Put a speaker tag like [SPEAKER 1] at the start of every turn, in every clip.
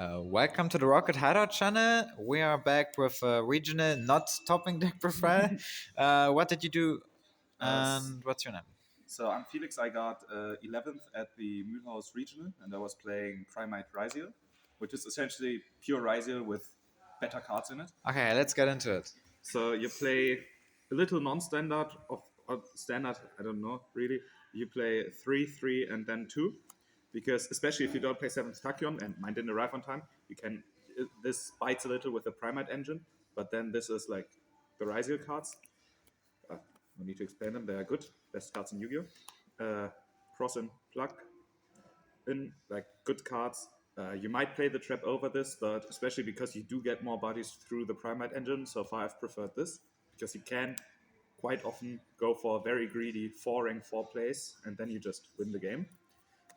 [SPEAKER 1] Welcome to the Rocket Hideout channel. We are back with a regional not topping deck profile. What did you do and what's your name?
[SPEAKER 2] So I'm Felix. I got 11th at the Mulhouse Regional, and I was playing Primite Ryzeal, which is essentially pure Ryzeal with better cards in it.
[SPEAKER 1] Okay, let's get into it.
[SPEAKER 2] So you play a little non-standard of standard. I don't know really. You play 3, 3, and then 2, because especially if you don't play 7th Tachyon and mine didn't arrive on time, you can. This bites a little with the Primite engine, but then this is like the Ryzeal cards. No need to explain them. They are good. Best cards in Yu-Gi-Oh. Cross and plug in, like good cards. You might play the trap over this, but especially because you do get more bodies through the Primite engine. So far, I've preferred this because you can quite often go for a very greedy 4-rank 4 plays, and then you just win the game.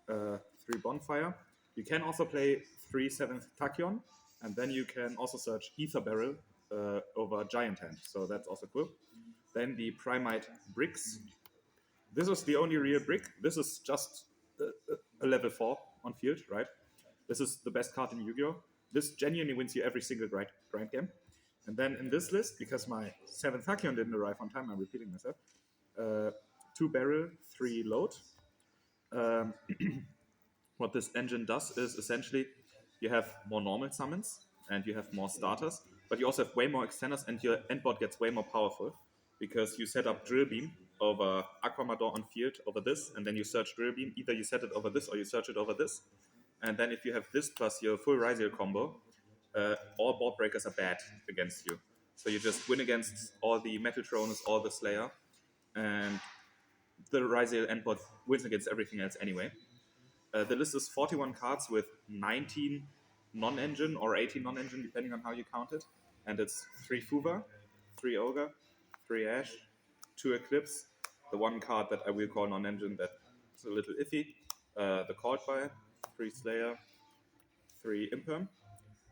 [SPEAKER 2] 3 Bonfire. You can also play 3 7th Tachyon, and then you can also search Ether Barrel over Giant Hand. So that's also cool. Then the Primite Bricks. This is the only real brick. This is just a level 4 on field, right? This is the best card in Yu-Gi-Oh! This genuinely wins you every single grind game. And then in this list, because my 7th Tachyon didn't arrive on time, I'm repeating myself, 2 Barrel, 3 Load. What this engine does is essentially you have more normal summons and you have more starters, but you also have way more extenders, and your endboard gets way more powerful because you set up Drill Beam over Aquamador on field over this, and then you search Drill Beam. Either you set it over this or you search it over this. And then if you have this plus your full Ryzeal combo, all board breakers are bad against you. So you just win against all the Metatronus, all the Slayer, and the Ryzeal endboard wins against everything else anyway. The list is 41 cards with 19 non-engine or 18 non-engine, depending on how you count it. And it's 3 Fuva, 3 Ogre, 3 Ash, 2 Eclipse, the one card that I will call non-engine that's a little iffy, the Called By, 3 Slayer, 3 Imperm.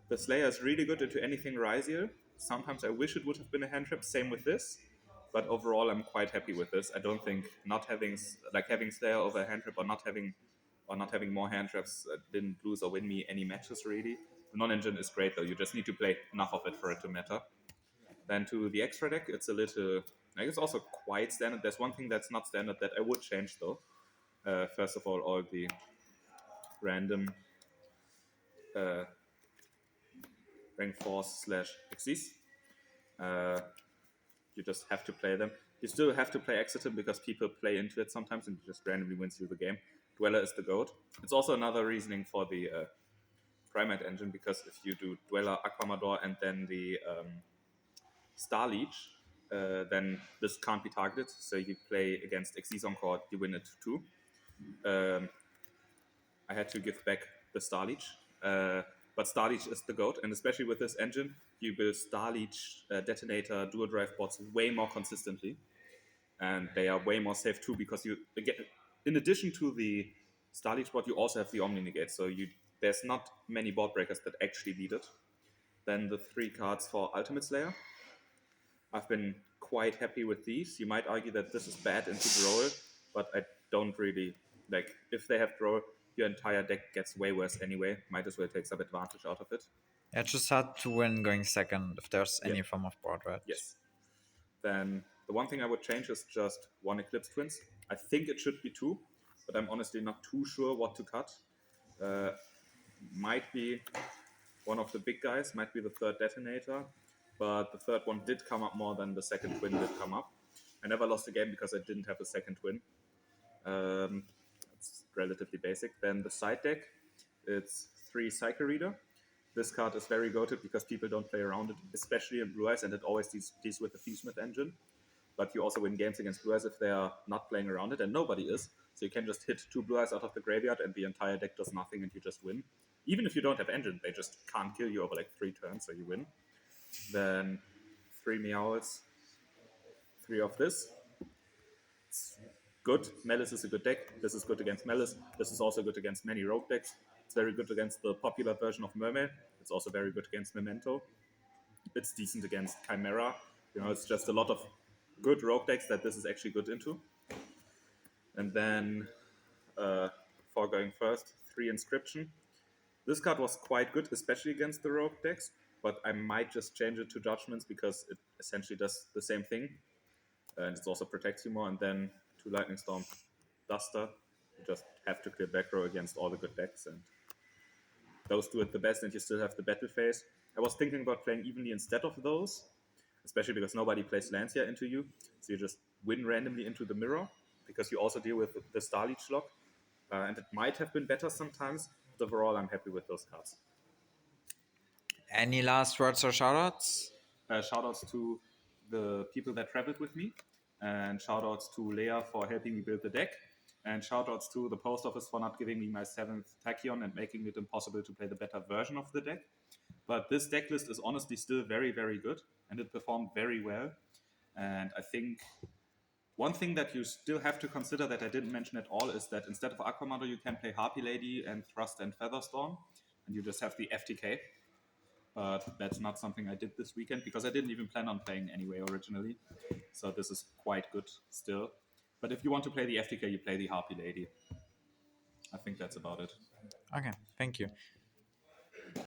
[SPEAKER 2] The Slayer is really good into anything Ryzeal. Sometimes I wish it would have been a hand trap, same with this. But overall, I'm quite happy with this. I don't think not having Slayer over a hand trap or not having more hand traps didn't lose or win me any matches really. The non-engine is great though. You just need to play enough of it for it to matter. Then to the extra deck, it's a little. I guess also quite standard. There's one thing that's not standard that I would change though. First of all the random rank force / Xyz. You just have to play them. You still have to play Exitum because people play into it sometimes and it just randomly wins you the game. Dweller is the GOAT. It's also another reasoning for the Primate engine, because if you do Dweller, Aquamador, and then the Star Leech, then this can't be targeted. So you play against Xyz on court, you win it too. I had to give back the Star Leech. But Star Leech is the GOAT, and especially with this engine, you build Star Leech detonator dual drive bots way more consistently, and they are way more safe too, because you again, in addition to the Star Leech bot, you also have the Omni Negate, so there's not many board breakers that actually lead it. Then the 3 cards for Ultimate Slayer. I've been quite happy with these. You might argue that this is bad into draw, but I don't really like. If they have draw, your entire deck gets way worse anyway. Might as well take some advantage out of it.
[SPEAKER 1] Yeah, it's just hard to win going second if there's any form of board, right?
[SPEAKER 2] Yes. Then the one thing I would change is just 1 Eclipse Twins. I think it should be 2, but I'm honestly not too sure what to cut. Might be one of the big guys, might be the 3rd Detonator, but the 3rd one did come up more than the 2nd Twin did come up. I never lost a game because I didn't have a 2nd Twin. It's relatively basic. Then the side deck, it's 3 Psycho Reader. This card is very goated because people don't play around it, especially in Blue Eyes, and it always deals with the Thiefsmith engine. But you also win games against Blue Eyes if they are not playing around it, and nobody is. So you can just hit 2 Blue Eyes out of the graveyard and the entire deck does nothing and you just win. Even if you don't have engine, they just can't kill you over like 3 turns, so you win. Then 3 Meowls, 3 of this. It's good. Malice is a good deck. This is good against Malice. This is also good against many rogue decks. It's very good against the popular version of Mermaid. It's also very good against Memento. It's decent against Chimera. It's just a lot of good rogue decks that this is actually good into. And then, for going first, 3 Inscription. This card was quite good, especially against the rogue decks, but I might just change it to Judgments because it essentially does the same thing, and it also protects you more. And then 2 Lightning Storm Duster, you just have to clear back row against all the good decks, and those do it the best, and you still have the battle phase. I was thinking about playing evenly instead of those, especially because nobody plays Lancia into you, so you just win randomly into the mirror, because you also deal with the Star Leech lock, and it might have been better sometimes, but overall I'm happy with those cards.
[SPEAKER 1] Any last words or shoutouts?
[SPEAKER 2] Shoutouts to the people that traveled with me, and shoutouts to Leia for helping me build the deck, and shoutouts to the post office for not giving me my 7th Tachyon and making it impossible to play the better version of the deck. But this deck list is honestly still very, very good, and it performed very well. And I think one thing that you still have to consider that I didn't mention at all is that instead of Aquamother, you can play Harpy Lady and Thrust and Featherstorm, and you just have the FTK. But that's not something I did this weekend because I didn't even plan on playing anyway originally. So this is quite good still. But if you want to play the FTK, you play the Harpy Lady. I think that's about it.
[SPEAKER 1] Okay, thank you.